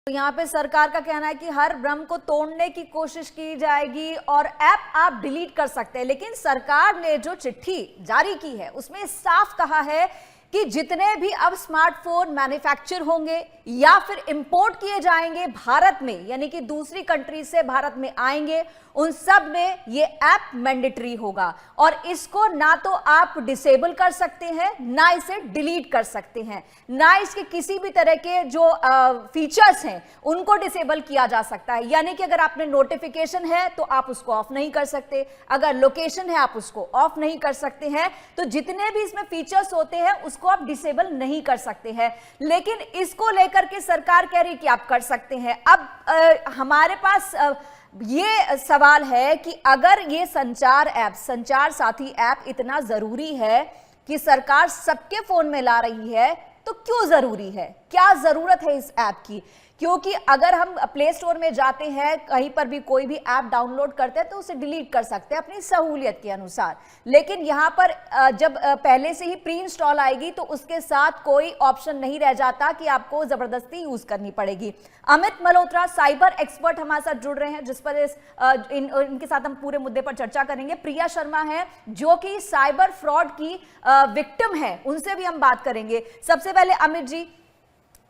तो यहाँ पे सरकार का कहना है कि हर भ्रम को तोड़ने की कोशिश की जाएगी और ऐप आप डिलीट कर सकते हैं। लेकिन सरकार ने जो चिट्ठी जारी की है उसमें साफ कहा है कि जितने भी अब स्मार्टफोन मैन्युफैक्चर होंगे या फिर इंपोर्ट किए जाएंगे भारत में, यानी कि दूसरी कंट्री से भारत में आएंगे, उन सब में ये ऐप मैंडेटरी होगा और इसको ना तो आप डिसेबल कर सकते हैं ना इसे डिलीट कर सकते हैं, ना इसके किसी भी तरह के जो फीचर्स हैं उनको डिसेबल किया जा सकता है। यानी कि अगर आपने नोटिफिकेशन है तो आप उसको ऑफ नहीं कर सकते, अगर लोकेशन है आप उसको ऑफ नहीं कर सकते हैं, तो जितने भी इसमें फीचर्स होते हैं उसको आप डिसेबल नहीं कर सकते हैं। लेकिन इसको लेकर के सरकार कह रही कि आप कर सकते हैं। अब हमारे पास ये सवाल है कि अगर ये संचार ऐप, संचार साथी ऐप इतना जरूरी है कि सरकार सबके फोन में ला रही है, तो क्यों जरूरी है, क्या जरूरत है इस ऐप की? क्योंकि अगर हम प्ले स्टोर में जाते हैं, कहीं पर भी कोई भी ऐप डाउनलोड करते हैं तो उसे डिलीट कर सकते हैं अपनी सहूलियत के अनुसार। लेकिन यहाँ पर जब पहले से ही प्री इंस्टॉल आएगी तो उसके साथ कोई ऑप्शन नहीं रह जाता कि आपको जबरदस्ती यूज करनी पड़ेगी। अमित मल्होत्रा साइबर एक्सपर्ट हमारे साथ जुड़ रहे हैं, जिस पर इनके साथ हम पूरे मुद्दे पर चर्चा करेंगे। प्रिया शर्मा है जो कि साइबर फ्रॉड की विक्टिम है, उनसे भी हम बात करेंगे। सबसे पहले अमित जी,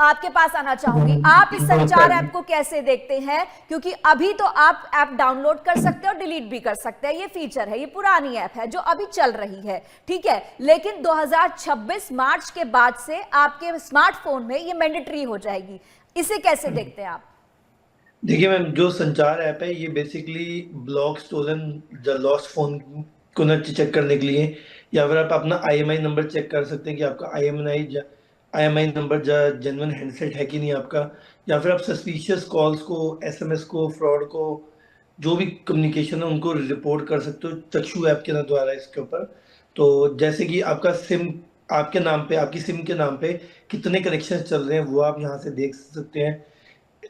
आपके पास आना चाहूंगी, आप इस संचार ऐप को कैसे देखते हैं? क्योंकि अभी तो आप ऐप डाउनलोड कर सकते हैं और डिलीट भी कर सकते हैं, ये फीचर है, ये पुरानी ऐप है जो अभी चल रही है, ठीक है। लेकिन 2026 मार्च के बाद से आपके स्मार्टफोन में ये मैंडेटरी हो जाएगी, इसे कैसे देखते हैं आप? देखिए मैम, जो संचार ऐप है ये basically block stolen the lost phone को न चेक करने के लिए, या फिर आप अपना IMI नंबर चेक कर सकते हैं कि आपका IMI नंबर जेन्युइन हैंडसेट है कि नहीं आपका, या फिर आप सस्पिशियस कॉल्स को, SMS को, फ्रॉड को, जो भी कम्युनिकेशन है उनको रिपोर्ट कर सकते हो चक्षु ऐप के द्वारा इसके ऊपर। तो जैसे कि आपका सिम आपके नाम पे, आपकी सिम के नाम पे कितने कनेक्शन चल रहे हैं वो आप यहाँ से देख सकते हैं।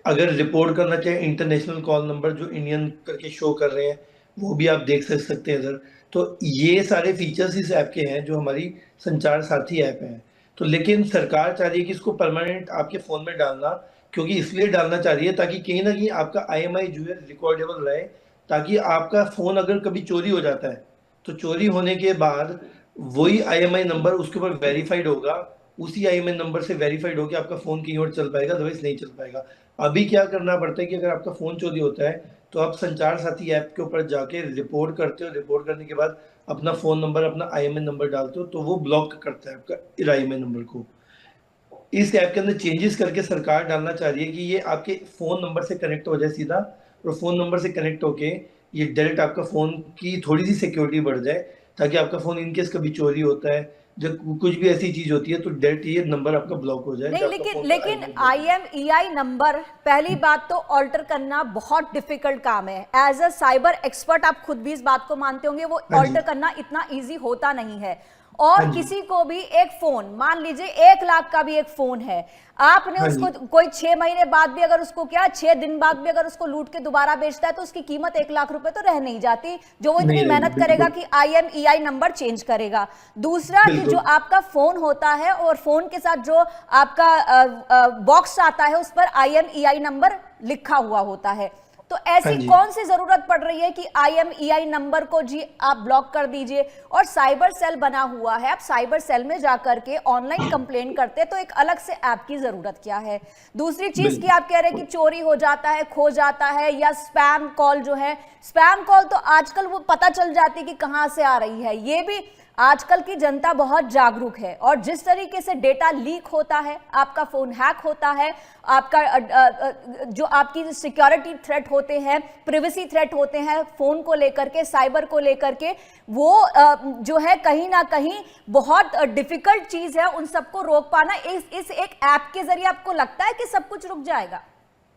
अगर रिपोर्ट करना चाहे इंटरनेशनल कॉल नंबर जो इंडियन करके शो कर रहे हैं वो भी आप देख सकते हैं सर। तो ये सारे फीचर्स इस ऐप के हैं जो हमारी संचार साथी ऐप है। तो लेकिन सरकार चाह रही है कि इसको परमानेंट आपके फ़ोन में डालना, क्योंकि इसलिए डालना चाह रही है ताकि कहीं न कहीं आपका IMI जो है रिकॉर्डेबल रहे, ताकि आपका फ़ोन अगर कभी चोरी हो जाता है, तो चोरी होने के बाद वही IMI नंबर उसके ऊपर वेरिफाइड होगा, उसी IMI नंबर से वेरिफाइड होके आपका फ़ोन कहीं और चल पाएगा, अदरवाइज़ नहीं चल पाएगा। अभी क्या करना पड़ता है कि अगर आपका फ़ोन चोरी होता है, तो आप संचार साथी ऐप के ऊपर जाके रिपोर्ट करते हो, रिपोर्ट करने के बाद अपना फ़ोन नंबर, अपना IMI नंबर डालते हो, तो वो ब्लॉक करता है आपका IMI नंबर को। इस ऐप के अंदर चेंजेस करके सरकार डालना चाह रही है कि ये आपके फ़ोन नंबर से कनेक्ट हो जाए सीधा, और फ़ोन नंबर से कनेक्ट होके ये डायरेक्ट आपका फ़ोन की थोड़ी-सी सिक्योरिटी बढ़ जाए, ताकि आपका फ़ोन इन केस कभी चोरी होता है, जब कुछ भी ऐसी चीज़ होती है, तो डायरेक्ट ये नंबर आपका ब्लॉक हो जाए, नहीं, जो आपका लेकिन फ़ोन का लेकिन IMEI नंबर है। IMEI नंबर, पहली बात तो ऑल्टर करना बहुत डिफिकल्ट काम है। एज अ साइबर एक्सपर्ट आप खुद भी इस बात को मानते होंगे, वो हाँ जी। ऑल्टर करना इतना इजी होता नहीं है। और हाँ जी। किसी को भी एक फोन, मान लीजिए 1 लाख का भी एक फोन है, आपने हाँ उसको जी। कोई 6 महीने बाद भी अगर उसको, क्या 6 दिन बाद भी अगर उसको लूट के दोबारा बेचता है, तो उसकी कीमत 1 लाख रुपए तो रह नहीं जाती जो वो इतनी नहीं रहेगी, मेहनत करेगा बिल्कुल। कि IMEI नंबर चेंज करेगा। दूसरा कि जो बिल्कुल। आपका फोन होता है और फोन के साथ जो आपका बॉक्स आता है उस पर IMEI नंबर लिखा हुआ होता है। तो हाँ ऐसी जी। कौन सी जरूरत पड़ रही है कि IMEI नंबर को जी आप ब्लॉक कर दीजिए? और साइबर सेल बना हुआ है, आप साइबर सेल में जाकर के ऑनलाइन कंप्लेन करते हैं, तो एक अलग से ऐप की जरूरत क्या है? दूसरी चीज की आप कह रहे हैं कि चोरी हो जाता है, खो जाता है, या स्पैम कॉल जो है, स्पैम कॉल तो आजकल वो पता चल जाती है कि कहां से आ रही है। ये भी आजकल की जनता बहुत जागरूक है, और जिस तरीके से डेटा लीक होता है, आपका फोन हैक होता है, आपका जो आपकी सिक्योरिटी थ्रेट होते हैं, प्रिवेसी थ्रेट होते हैं फोन को लेकर के, साइबर को लेकर के, वो जो है कहीं ना कहीं बहुत डिफिकल्ट चीज है उन सबको रोक पाना। इस एक ऐप के जरिए आपको लगता है कि सब कुछ रुक जाएगा?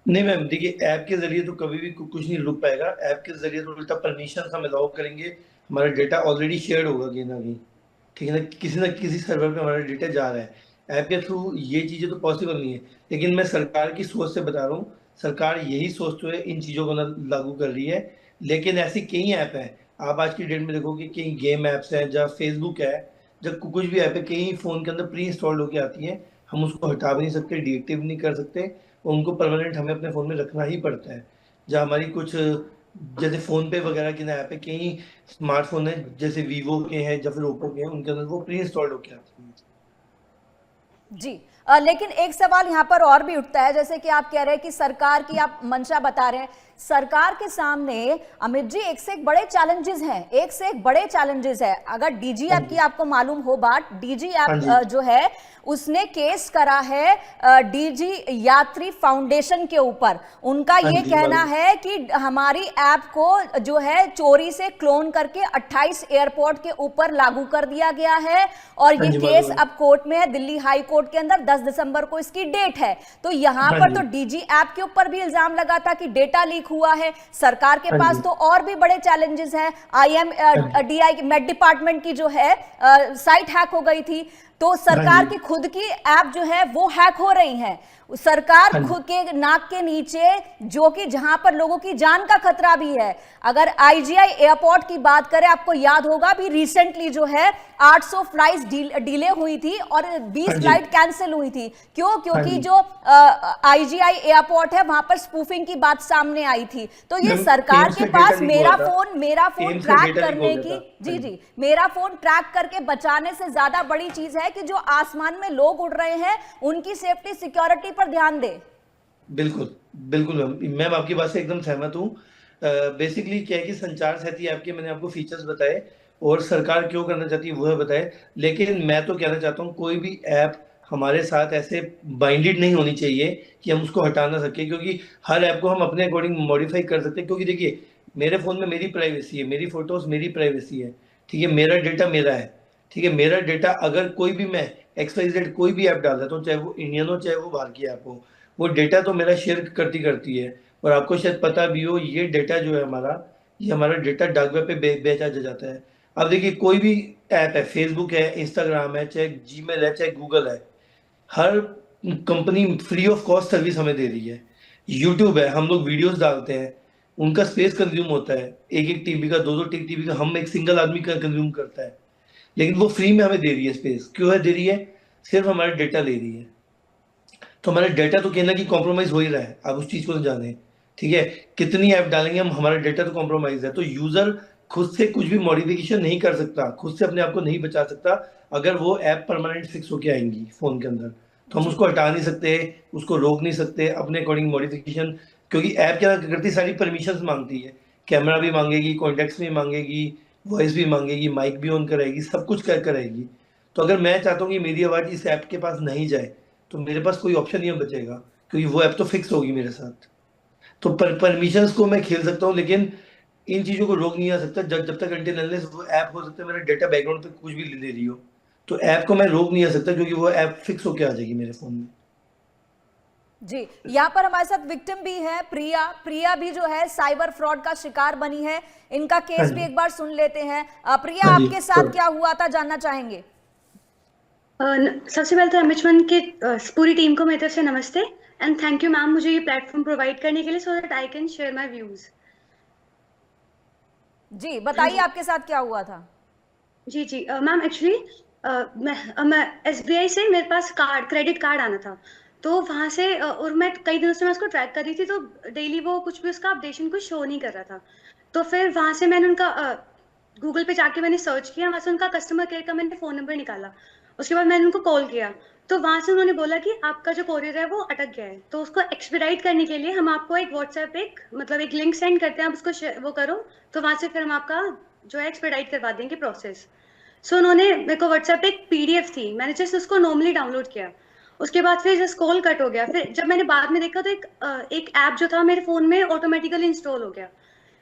नहीं मैम, देखिए ऐप के ज़रिए तो कभी भी कुछ नहीं रुक पाएगा। ऐप के ज़रिए तो उल्टा परमिशंस हम अलाउ करेंगे, हमारा डेटा ऑलरेडी शेयर्ड होगा कहीं न कहीं, ठीक है ना किसी सर्वर पे हमारा डेटा जा रहा है। ऐप के थ्रू ये चीज़ें तो पॉसिबल नहीं है, लेकिन मैं सरकार की सोच से बता रहा हूँ, सरकार यही सोचते हुए इन चीज़ों को लागू कर रही है। लेकिन ऐसी कई ऐप हैं, आप आज की डेट में देखोगे कई गेम ऐप्स हैं, जहाँ फेसबुक है, जब कुछ भी ऐप है, कई फ़ोन के अंदर प्री इंस्टॉल्ड होके आती हैं, हम उसको हटा भी नहीं सकते, डीएक्टिव नहीं कर सकते, उनको परमानेंट हमें अपने फ़ोन में रखना ही पड़ता है। जहाँ हमारी कुछ जैसे फ़ोन पे वगैरह की ना ऐप है, कई स्मार्टफ़ोन है जैसे वीवो के हैं या फिर ओप्पो के हैं, उनके अंदर वो प्री इंस्टॉल्ड होके आते हैं। जी। लेकिन एक सवाल यहाँ पर और भी उठता है, जैसे कि आप कह रहे हैं कि सरकार की आप मंशा बता रहे हैं, सरकार के सामने अमित जी एक से एक बड़े चैलेंजेस हैं, एक से एक बड़े चैलेंजेस है। अगर डीजी हाँ ऐप की जी। आपको मालूम हो बात, डीजी हाँ ऐप जी। जो है उसने केस करा है डीजी यात्री फाउंडेशन के ऊपर। उनका हाँ ये जी, कहना मालूम। है कि हमारी ऐप को जो है चोरी से क्लोन करके 28 एयरपोर्ट के ऊपर लागू कर दिया गया है, और हाँ ये जी, केस मालूम है। अब कोर्ट में है, दिल्ली हाई कोर्ट के अंदर 10 दिसंबर को इसकी डेट है। तो यहां हाँ पर जी। तो डीजी ऐप के ऊपर भी इल्जाम लगा था कि डेटा लीक हुआ है। सरकार के हाँ पास जी। तो और भी बड़े चैलेंजेस हैं। हाँ जी। डीआई मेट डिपार्टमेंट की जो है साइट हैक हो गई थी, तो हाँ जी। सरकार की खुद की ऐप जो है वो हैक हो रही है। सरकार हाँ जी। खुद के नाक के नीचे, जो कि जहां पर लोगों की जान का खतरा भी है। अगर आईजीआई एयरपोर्ट की बात करें, आपको याद होगा भी रिसेंटली जो है 800 फ्लाइट्स डिले हुई थी और 20 हाँ जी। फ्लाइट कैंसिल हुई थी। क्यों? हाँ क्योंकि जी। जो आईजीआई एयरपोर्ट है वहां पर स्पूफिंग की बात सामने आई थी। तो ये मैम, सरकार एम्स के में डेटा पास लीक हुआ था। मेरा फोन एम्स का ट्रैक डेटा लीक हो करने गया की, था। हाँ जी जी। जी, मेरा फोन ट्रैक करके बचाने से ज्यादा बड़ी चीज है कि जो आसमान में लोग उड़ रहे हैं उनकी सेफ्टी सिक्योरिटी पर ध्यान दे। बिल्कुल, बिल्कुल मैम। मैम आपकी बात से एकदम सहमत हूँ। बेसिकली क्या है कि संचार साथी ऐप के मैंने आपको फीचर्स बताए और सरकार क्यों करना चाहती है वह बताए। लेकिन मैं तो कहना चाहता हूँ कोई भी ऐप हमारे साथ ऐसे बाइंडेड नहीं होनी चाहिए कि हम उसको हटा ना सकें, क्योंकि हर ऐप को हम अपने अकॉर्डिंग मॉडिफाई कर सकते हैं। क्योंकि देखिए, मेरे फ़ोन में मेरी प्राइवेसी है, मेरी फ़ोटोज़ मेरी प्राइवेसी है, ठीक है? मेरा डेटा मेरा है, ठीक है? मेरा डेटा अगर कोई भी मैं XYZ कोई भी ऐप डाल देता हूँ, चाहे वो इंडियन हो, चाहे वो बाहर की ऐप हो, वो डेटा तो मेरा शेयर करती है। और आपको शायद पता भी हो, ये डेटा जो है हमारा, ये हमारा डेटा डार्क वेब पे बेचा जाता है। अब देखिए, कोई भी ऐप है, फेसबुक है, इंस्टाग्राम है, चाहे जीमेल है, चाहे गूगल है, हर company free of cost service हमें दे रही है। यूट्यूब है, हम लोग वीडियोस डालते हैं, उनका स्पेस कंज्यूम होता है, एक एक टीबी का, दो दो टीबी का हम एक सिंगल आदमी का कंज्यूम करता है। लेकिन वो फ्री में हमें दे रही है स्पेस। क्यों है दे रही है? सिर्फ हमारा डेटा ले रही है। तो हमारा डेटा तो कहीं न कहीं कॉम्प्रोमाइज़ हो ही रहा है, आप उस चीज़ को तो जानें, ठीक है? कितनी ऐप डालेंगे हम, हमारा डेटा तो कॉम्प्रोमाइज़ है। तो यूज़र खुद से कुछ भी मॉडिफ़िकेशन नहीं कर सकता, खुद से अपने आप को नहीं बचा सकता, अगर वो ऐप परमानेंट फिक्स होके आएँगी फ़ोन के अंदर। तो हम जी उसको हटा नहीं सकते, उसको रोक नहीं सकते, अपने अकॉर्डिंग मॉडिफ़िकेशन, क्योंकि ऐप क्या करती है, सारी परमिशंस माँगती है। कैमरा भी माँगेगी, कॉन्टैक्ट्स भी माँगेगी, वॉइस भी माँगेगी, माइक भी ऑन कराएगी, सब कुछ कर कराएगी। तो अगर मैं चाहता हूँ कि मेरी आवाज़ इस ऐप के पास नहीं जाए, तो मेरे पास कोई ऑप्शन नहीं बचेगा, क्योंकि वो ऐप तो फिक्स होगी मेरे साथ। तो परमिशंस को मैं खेल सकता हूँ, लेकिन इन चीज़ों को रोक नहीं आ सकता जब तक अनटिल अनलेस वो ऐप, हो सकता है मेरा डेटा बैकग्राउंड पे कुछ भी ले रही हो। तो ऐप को मैं रोक नहीं आ सकता, क्योंकि वो ऐप फिक्स होके आ जाएगी मेरे फ़ोन में। जी, यहाँ पर हमारे साथ विक्टिम भी है प्रिया। प्रिया भी जो है साइबर फ्रॉड का शिकार बनी है। इनका हाँ केस भी जी। एक बार सुन लेते हैं। प्रिया, हाँ जी, आपके साथ श्योर। क्या हुआ था जानना चाहेंगे? सबसे पहले तो एमएच1 के पूरी टीम को मेरी तरफ से नमस्ते एंड थैंक यू मैम मुझे ये प्लेटफॉर्म प्रोवाइड करने के लिए so that I can share my views. जी, हाँ बताइए जी आपके साथ क्या हुआ था? जी जी मैम एक्चुअली मैं एसबीआई से मेरे पास क्रेडिट कार्ड आना था, तो वहाँ से और मैं कई दिनों से मैं उसको ट्रैक कर रही थी, तो डेली वो कुछ भी उसका अपडेशन कुछ शो नहीं कर रहा था। तो फिर वहाँ से मैंने उनका गूगल पे जाके मैंने सर्च किया, वहाँ से उनका कस्टमर केयर का मैंने फ़ोन नंबर निकाला। उसके बाद मैंने उनको कॉल किया, तो वहाँ से उन्होंने बोला कि आपका जो कोरियर है वो अटक गया है, तो उसको एक्सपीडाइट करने के लिए हम आपको एक व्हाट्सएप एक लिंक सेंड करते हैं, आप उसको वो करो, तो वहाँ से फिर हम आपका जो है एक्सपीडाइट करवा देंगे प्रोसेस। सो उन्होंने मेरे को व्हाट्सएप पे एक पीडीएफ थी, मैंने जस्ट उसको नॉर्मली डाउनलोड किया। उसके बाद फिर जस्ट कॉल कट हो गया। फिर जब मैंने बाद में देखा तो एक ऐप जो था मेरे फ़ोन में ऑटोमेटिकली इंस्टॉल हो गया।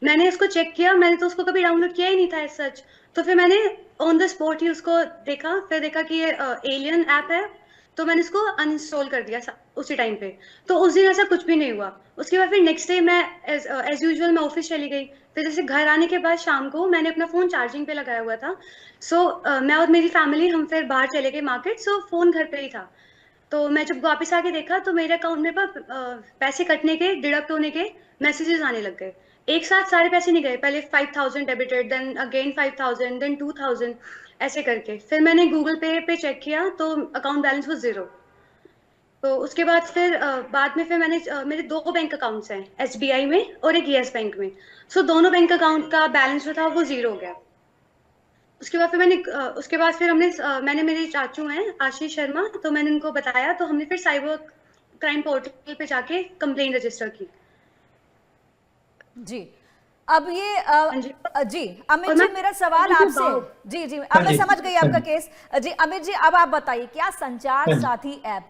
मैंने उसको चेक किया, मैंने तो उसको कभी डाउनलोड किया ही नहीं था एज सच। तो फिर मैंने ऑन द स्पॉट ही उसको देखा, फिर देखा कि ये एलियन ऐप है, तो मैंने इसको अनइंस्टॉल कर दिया उसी टाइम पे। तो उस दिन ऐसा कुछ भी नहीं हुआ। उसके बाद फिर नेक्स्ट डे मैं एज यूजुअल मैं ऑफिस चली गई। फिर जैसे घर आने के बाद शाम को मैंने अपना फ़ोन चार्जिंग पे लगाया हुआ था। सो मैं और मेरी फैमिली हम फिर बाहर चले गए मार्केट, सो फ़ोन घर पे ही था। तो मैं जब वापस आके देखा तो मेरे अकाउंट में पैसे कटने के, डिडक्ट होने के मैसेजेस आने लग गए। एक साथ सारे पैसे नहीं गए, पहले 5000 डेबिटेड, देन अगेन 5000, देन 2000, ऐसे करके। फिर मैंने गूगल पे चेक किया तो अकाउंट बैलेंस वाज 0। तो उसके बाद फिर बाद में फिर मैंने मेरे 2 बैंक अकाउंट्स हैं, एसबीआई में और एक येस बैंक में। सो दोनों बैंक अकाउंट का बैलेंस जो था वो जीरो हो गया। उसके बाद फिर उसके बाद फिर मैंने, मेरे चाचू हैं आशीष शर्मा, तो मैंने उनको बताया, तो हमने फिर साइबर क्राइम पोर्टल पे जाके कंप्लेन रजिस्टर की। जी, अब ये हाँ जी। जी अमित और जी, मैं मेरा सवाल मुझे आपसे, गाँव जी जी हाँ अब मैं जी, समझ गई हाँ आपका जी, केस। जी अमित जी, अब आप बताइए, क्या संचार हाँ जी। साथी ऐप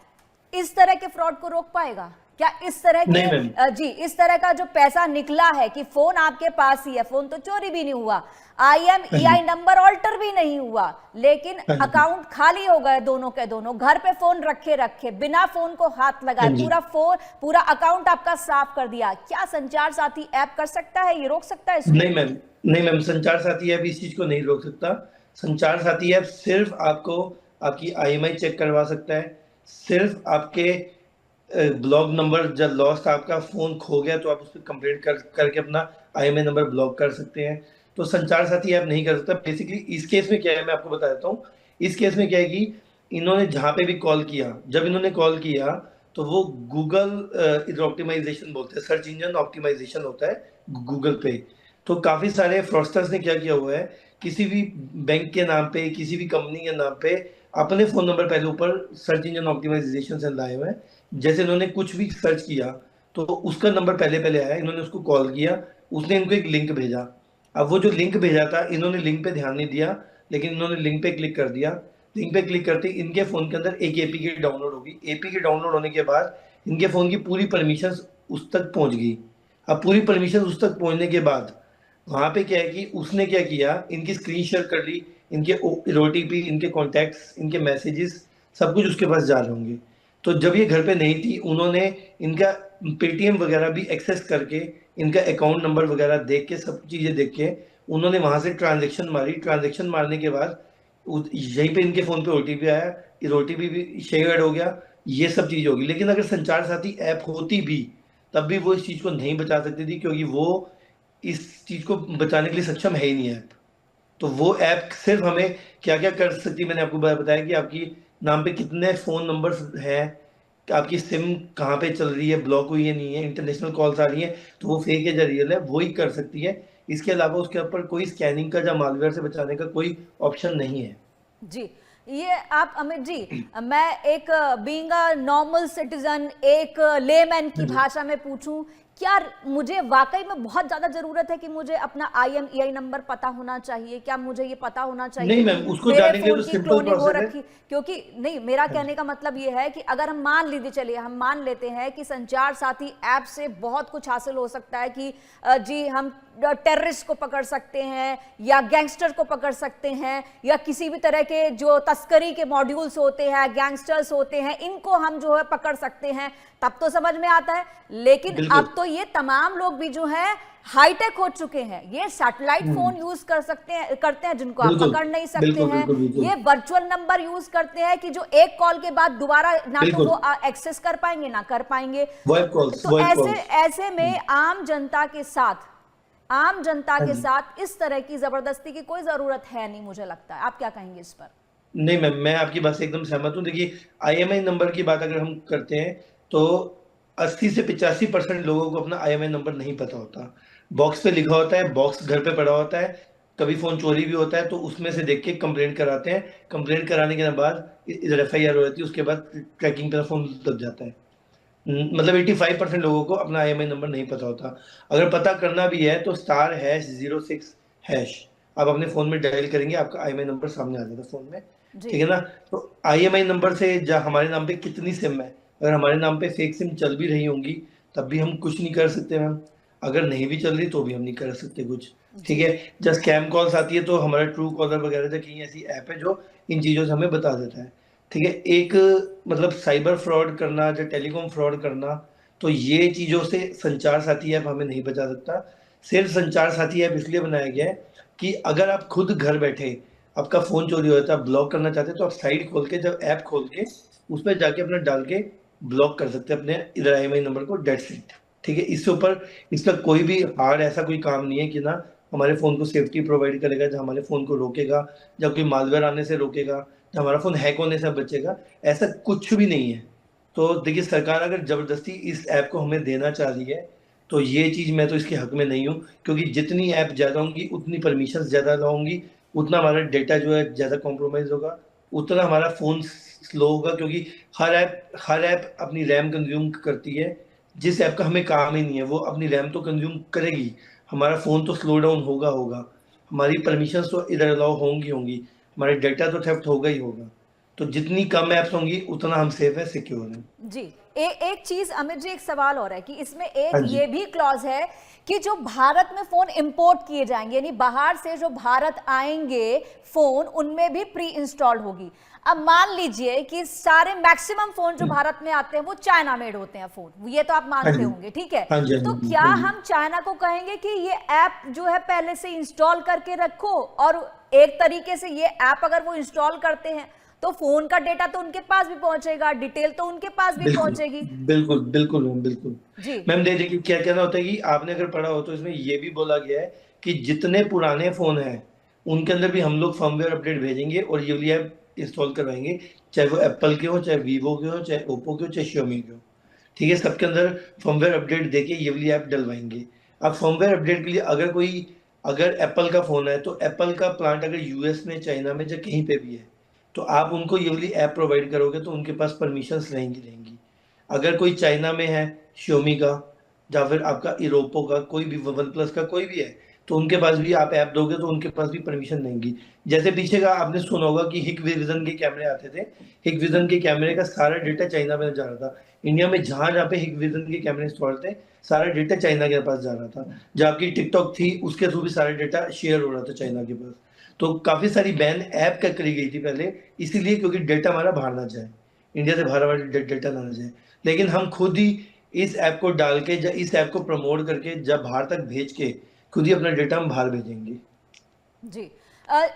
इस तरह के फ्रॉड को रोक पाएगा? क्या इस तरह के नहीं मैम, जी इस तरह का जो पैसा निकला है कि फोन आपके पास ही है, फोन तो चोरी भी नहीं हुआ, हाँ जी, IMEI नंबर ऑल्टर भी नहीं हुआ, लेकिन हाँ जी, अकाउंट खाली हो गए दोनों के दोनों, घर पे फोन रखे रखे बिना फोन को हाथ लगाए हाँ जी। पूरा अकाउंट आपका साफ कर दिया, क्या संचार साथी ऐप कर सकता है, ये रोक सकता है इसको? नहीं मैम, नहीं मैम, संचार साथी ऐप इस चीज को नहीं रोक सकता। संचार साथी ऐप सिर्फ आपको आपकी IMI चेक करवा सकता है, सिर्फ आपके ब्लॉक नंबर, जब लॉस्ट आपका फोन खो गया तो आप उस पर कंप्लेंट करके अपना IMI नंबर ब्लॉक कर सकते हैं। तो संचार साथी ऐप नहीं कर सकता। बेसिकली इस केस में क्या है, मैं आपको बता देता हूँ। इस केस में क्या है कि इन्होंने जहाँ पे भी कॉल किया, जब इन्होंने कॉल किया तो वो गूगल ऑप्टिमाइजेशन बोलते हैं, सर्च इंजन ऑप्टिमाइजेशन होता है गूगल पे। तो काफी सारे फ्रॉडस्टर्स ने क्या किया हुआ है, किसी भी बैंक के नाम पे, किसी भी कंपनी के नाम पे अपने फोन नंबर पहले ऊपर सर्च इंजन ऑप्टिमाइजेशन से लाए हुए हैं। जैसे इन्होंने कुछ भी सर्च किया तो उसका नंबर पहले पहले आया, इन्होंने उसको कॉल किया, उसने इनको एक लिंक भेजा। अब वो जो लिंक भेजा था, इन्होंने लिंक पे ध्यान नहीं दिया, लेकिन इन्होंने लिंक पे क्लिक कर दिया। लिंक पे क्लिक करते ही इनके फोन के अंदर एक एपीके डाउनलोड होगी। एपीके डाउनलोड होने के बाद इनके फोन की पूरी परमिशन उस तक पहुंच गई। अब पूरी परमिशन उस तक पहुंचने के बाद वहां पे क्या है कि उसने क्या किया, इनकी स्क्रीन शेयर कर ली, इनके OTP, इनके कॉन्टैक्ट्स, इनके मैसेजेस, सब कुछ उसके पास जा रहे होंगे। तो जब ये घर पे नहीं थी, उन्होंने इनका पेटीएम वगैरह भी एक्सेस करके, इनका अकाउंट नंबर वगैरह देख के, सब चीजें देख के उन्होंने वहां से ट्रांजेक्शन मारी। ट्रांजेक्शन मारने के बाद यहीं पे इनके फोन पे OTP आया, इस OTP भी शेयर्ड हो गया, ये सब चीज होगी। लेकिन अगर संचार साथी ऐप होती भी, तब भी वो इस चीज को नहीं बचा सकती थी, क्योंकि वो इस चीज को बचाने के लिए सक्षम है ही नहीं ऐप। तो वो ऐप सिर्फ हमें क्या क्या कर सकती है, मैंने आपको बताया कि आपकी नाम पे कितने फोन नंबर्स हैं, कि आपकी सिम कहाँ पे चल रही है, ब्लॉक हुई है नहीं है, इंटरनेशनल कॉल्स आ रही है तो वो फेक है या रियल है, वो ही कर सकती है। इसके अलावा उसके ऊपर कोई स्कैनिंग का या मालवेयर से बचाने का कोई ऑप्शन नहीं है। जी, ये आप अमित जी, मैं एक बीइंग अ नॉर्मल सिटीजन, एक लेमैन की हाँ जी, भाषा में पूछूं, क्या मुझे वाकई में बहुत ज्यादा जरूरत है कि मुझे अपना IMEI नंबर पता होना चाहिए? क्या मुझे ये पता होना चाहिए नहीं कि मैम, उसको मेरे जानने के लिए फोन तो की सिंपल क्लोनिंग हो प्रोसेस है। रखी? क्योंकि नहीं, मेरा हाँ कहने जी, का मतलब ये है कि अगर हम मान लीजिए, चलिए हम मान लेते हैं कि संचार साथी ऐप से बहुत कुछ हासिल हो सकता है, कि जी हम टेररिस्ट को पकड़ सकते हैं या गैंगस्टर को पकड़ सकते हैं, या किसी भी तरह के जो तस्करी के मॉड्यूल्स होते हैं, गैंगस्टर्स होते हैं, इनको हम जो है पकड़ सकते हैं, तब तो समझ में आता है। लेकिन बिल्कुल, अब तो ये तमाम लोग भी जो है हाईटेक हो चुके हैं, ये सैटेलाइट फोन यूज करते हैं जिनको आप बिल्कुल, पकड़ नहीं सकते बिल्कुल, हैं, बिल्कुल, बिल्कुल, ये वर्चुअल नंबर यूज करते हैं कि जो एक कॉल के बाद दोबारा ना तो बिल्कुल, वो एक्सेस कर पाएंगे ना कर पाएंगे। वॉइस कॉल्स, तो वॉइस ऐसे कॉल्स। ऐसे में आम जनता हाँ के जी, साथ इस तरह की जबरदस्ती की कोई जरूरत है नहीं, मुझे लगता है। आप क्या कहेंगे इस पर? नहीं मैम, मैं आपकी बात से एकदम सहमत हूँ। देखिए, IMI नंबर की बात अगर हम करते हैं तो 80 से 85% लोगों को अपना IMI नंबर नहीं पता होता। बॉक्स पे लिखा होता है, बॉक्स घर पे पड़ा होता है, कभी फोन चोरी भी होता है तो उसमें से देख के कंप्लेंट कराते हैं। कंप्लेंट कराने के बाद इधर FIR हो जाती है, उसके बाद ट्रैकिंग पे फोन लग जाता है। मतलब 85% लोगों को अपना IMI नंबर नहीं पता होता। अगर पता करना भी है तो *#06# आप अपने फोन में डायल करेंगे, आपका IMI नंबर सामने आ जाएगा फोन में। जी ठीक है ना? तो IMI नंबर से हमारे नाम पे कितनी सिम है, अगर हमारे नाम पे फेक सिम चल भी रही होंगी तब भी हम कुछ नहीं कर सकते मैम। अगर नहीं भी चल रही तो भी हम नहीं कर सकते कुछ। ठीक जी है? जब स्कैम कॉल्स आती है तो हमारा ट्रू कॉलर वगैरह या कहीं ऐसी ऐप है जो इन चीज़ों से हमें बता देता है। ठीक है? एक मतलब साइबर फ्रॉड करना या टेलीकॉम फ्रॉड करना, तो ये चीज़ों से संचार साथी ऐप हमें नहीं बचा सकता। सिर्फ संचार साथी ऐप इसलिए बनाया गया है कि अगर आप खुद घर बैठे आपका फ़ोन चोरी हो जाता है, आप ब्लॉक करना चाहते हैं, तो आप साइट खोल के, जब ऐप खोल के उस पे जाके अपना डाल के ब्लॉक कर सकते हैं अपने इधर IMI नंबर को, डेट्स इट। ठीक है? इससे ऊपर इसका कोई भी हार्ड ऐसा कोई काम नहीं है कि ना हमारे फ़ोन को सेफ्टी प्रोवाइड करेगा, जो हमारे फ़ोन को रोकेगा, या कोई मालवेयर आने से रोकेगा, या हमारा फ़ोन हैक होने से बचेगा, ऐसा कुछ भी नहीं है। तो देखिए सरकार अगर जबरदस्ती इस ऐप को हमें देना चाह रही है तो ये चीज मैं तो इसके हक में नहीं हूँ, क्योंकि जितनी ऐप ज्यादा होंगी उतनी परमिशन ज्यादा होंगी, उतना हमारा डेटा जो है ज्यादा कॉम्प्रोमाइज होगा, उतना हमारा फोन स्लो होगा, क्योंकि हर ऐप अपनी रैम कंज्यूम करती है। जिस ऐप का हमें काम ही नहीं है वो अपनी रैम तो कंज्यूम करेगी, हमारा फोन तो स्लो डाउन होगा, हमारी परमिशन तो इधर अलाउ होंगी, हमारा डेटा तो थेफ्ट होगा ही होगा। तो जितनी कम ऐप्स होंगी उतना हम सेफ है, सिक्योर हैं। जी। एक चीज अमित जी, एक सवाल और है कि इसमें एक हाँ जी। ये भी क्लॉज है कि जो भारत में फोन इंपोर्ट किए जाएंगे, यानी बाहर से जो भारत आएंगे फोन, उनमें भी प्री इंस्टॉल्ड होगी। अब मान लीजिए कि सारे मैक्सिमम फोन जो भारत में आते हैं वो चाइना मेड होते हैं फोन, ये तो आप मानते होंगे, ठीक है? हाँ जी, तो हाँ जी, क्या हाँ जी। हम चाइना को कहेंगे कि ये ऐप जो है पहले से इंस्टॉल करके रखो, और एक तरीके से ये ऐप अगर वो इंस्टॉल करते हैं तो फोन का डेटा तो उनके पास भी पहुंचेगा, डिटेल तो उनके पास भी बिल्कुल पहुंचेगी। बिल्कुल बिल्कुल मैम, बिल्कुल। जी मैम देखिए क्या कहना होता है कि आपने अगर पढ़ा हो तो इसमें ये भी बोला गया है कि जितने पुराने फोन हैं उनके अंदर भी हम लोग फर्मवेयर अपडेट भेजेंगे और ये वाली ऐप इंस्टॉल करवाएंगे, चाहे वो एप्पल के हो, चाहे वीवो के हो, चाहे ओप्पो के हो, चाहे Xiaomi के हो। ठीक है, सबके अंदर फर्मवेयर अपडेट देके ये वाली ऐप डलवाएंगे। अब फर्मवेयर अपडेट के लिए अगर एप्पल का फोन है तो एप्पल का प्लांट अगर यूएस में, चाइना में, या कहीं पे भी है तो आप उनको ये वाली ऐप प्रोवाइड करोगे तो उनके पास परमिशंस रहेंगी। अगर कोई चाइना में है Xiaomi का, या फिर आपका इरोपो का, कोई भी वन प्लस का कोई भी है, तो उनके पास भी आप ऐप दोगे तो उनके पास भी परमिशन रहेंगी। जैसे पीछे का आपने सुना होगा कि हिकविजन के कैमरे आते थे, हिकविजन के कैमरे का सारा डेटा चाइना में जा रहा था। इंडिया में जहां जहाँ पे हिकविजन के कैमरे इंस्टॉल थे सारा डेटा चाइना के पास जा रहा था। जहाँ आपकी टिकटॉक थी उसके थ्रू भी सारा डेटा शेयर हो रहा था चाइना के पास। तो काफी सारी बैन ऐप कर करी गई थी पहले, इसीलिए क्योंकि डेटा हमारा बाहर ना जाए, इंडिया से बाहर हमारा डेटा ना जाए। लेकिन हम खुद ही इस ऐप को डाल के या इस ऐप को प्रमोट करके जब बाहर तक भेज के खुद ही अपना डेटा हम बाहर भेजेंगे। जी।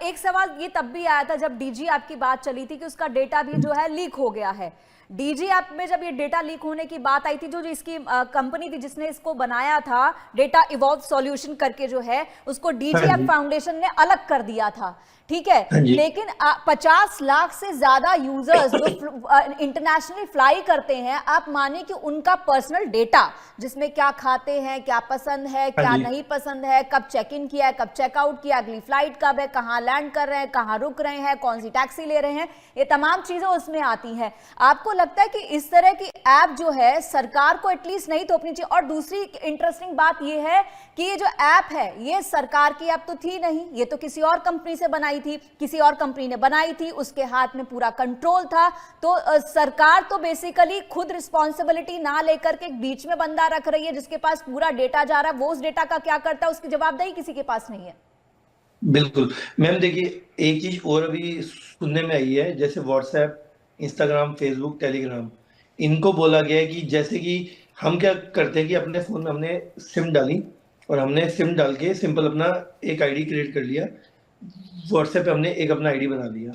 एक सवाल ये तब भी आया था जब डीजी ऐप की बात चली थी कि उसका डेटा भी जो है लीक हो गया है। डीजी ऐप में जब ये डेटा लीक होने की बात आई थी, जो इसकी कंपनी थी जिसने इसको बनाया था, डेटा इवॉल्व सॉल्यूशन करके जो है, उसको डीजी हाँ ऐप जी, फाउंडेशन ने अलग कर दिया था, ठीक है? हाँ जी, लेकिन 50 लाख से ज्यादा यूजर्स जो इंटरनेशनली फ्लाई करते हैं, आप माने कि उनका पर्सनल डेटा, जिसमें क्या खाते हैं, क्या पसंद है, हाँ क्या जी, नहीं पसंद है, कब चेक इन किया है, कब चेकआउट किया, अगली फ्लाइट कब है, कहाँ लैंड कर रहे हैं, कहाँ रुक रहे हैं, कौन सी टैक्सी ले रहे हैं, ये तमाम चीजें उसमें आती हैं। आपको लगता है कि इस तरह की ऐप जो है सरकार को एटलीस्ट नहीं थोपनी चाहिए? और दूसरी इंटरेस्टिंग बात ये है कि ये जो ऐप है ये सरकार की ऐप तो थी नहीं, ये तो किसी और कंपनी से बनाई थी, किसी और कंपनी ने बनाई थी, उसके हाथ में पूरा कंट्रोल था। तो सरकार तो बेसिकली खुद रिस्पॉन्सिबिलिटी ना लेकर के बीच में बंदा रख रही है जिसके पास पूरा डेटा जा रहा है, वो उस डेटा का क्या करता है उसकी जवाबदेही किसी के पास नहीं है। बिल्कुल। मैम देखिए एक चीज और अभी सुनने में आई है, जैसे व्हाट्सएप, इंस्टाग्राम, फेसबुक, टेलीग्राम, इनको बोला गया है कि जैसे कि हम क्या करते हैं कि अपने फोन में हमने सिम डाली और हमने सिम डाल के सिंपल अपना एक आईडी क्रिएट कर लिया, व्हाट्सएप पे हमने एक अपना आईडी बना लिया,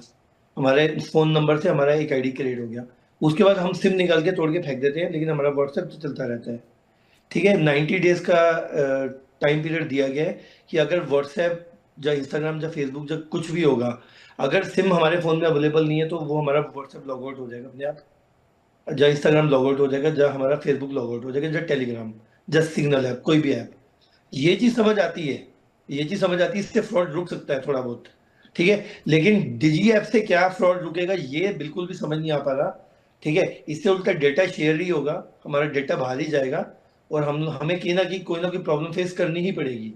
हमारे फोन नंबर से हमारा एक आईडी क्रिएट हो गया। उसके बाद हम सिम निकाल के तोड़ के फेंक देते हैं, लेकिन हमारा व्हाट्सएप तो चलता रहता है। ठीक है, 90 डेज का टाइम पीरियड दिया गया है कि अगर व्हाट्सएप या इंस्टाग्राम या फेसबुक या कुछ भी होगा, अगर सिम हमारे फोन में अवेलेबल नहीं है तो वो हमारा व्हाट्सएप लॉग आउट हो जाएगा अपने आप, या इंस्टाग्राम लॉग आउट हो जाएगा, या हमारा फेसबुक लॉग आउट हो जाएगा, या टेलीग्राम, या सिग्नल ऐप, कोई भी ऐप। ये चीज समझ आती है, ये चीज समझ आती है, इससे फ्रॉड रुक सकता है थोड़ा बहुत। ठीक है, लेकिन डिजी ऐप से क्या फ्रॉड रुकेगा ये बिल्कुल भी समझ नहीं आ पा रहा। ठीक है, इससे उल्टा डेटा शेयर ही होगा, हमारा डेटा बाहर ही जाएगा और हमें कहीं ना कहीं कोई ना कोई प्रॉब्लम फेस करनी ही पड़ेगी।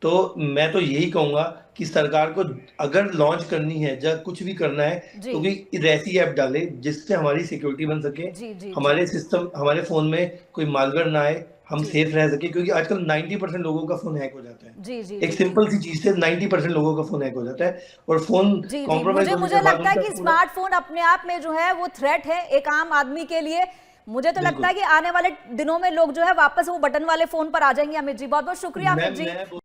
तो मैं तो यही कहूंगा कि सरकार को अगर लॉन्च करनी है या कुछ भी करना है जी तो कोई ऐसी ऐप डाले जिससे हमारी सिक्योरिटी बन सके, जी जी हमारे सिस्टम, हमारे फोन में कोई मालवेयर ना आए, हम जी सेफ रह सके, क्योंकि आजकल 90% लोगों का फोन हैक हो जाता है। जी जी एक जी सिंपल सी चीज से 90% लोगों का फोन हैक हो जाता है और फोन जी जी कॉम्प्रोमाइज मुझे होने मुझे के बाद लगता है उनका कि पूरा। स्मार्टफोन अपने आप में जो है वो थ्रेट है एक आम आदमी के लिए। मुझे तो लगता बिल्कुल है कि आने वाले दिनों में लोग जो है वापस वो बटन वाले फोन पर आ जाएंगे। अमित जी, बहुत बहुत शुक्रिया अमित मैं जी।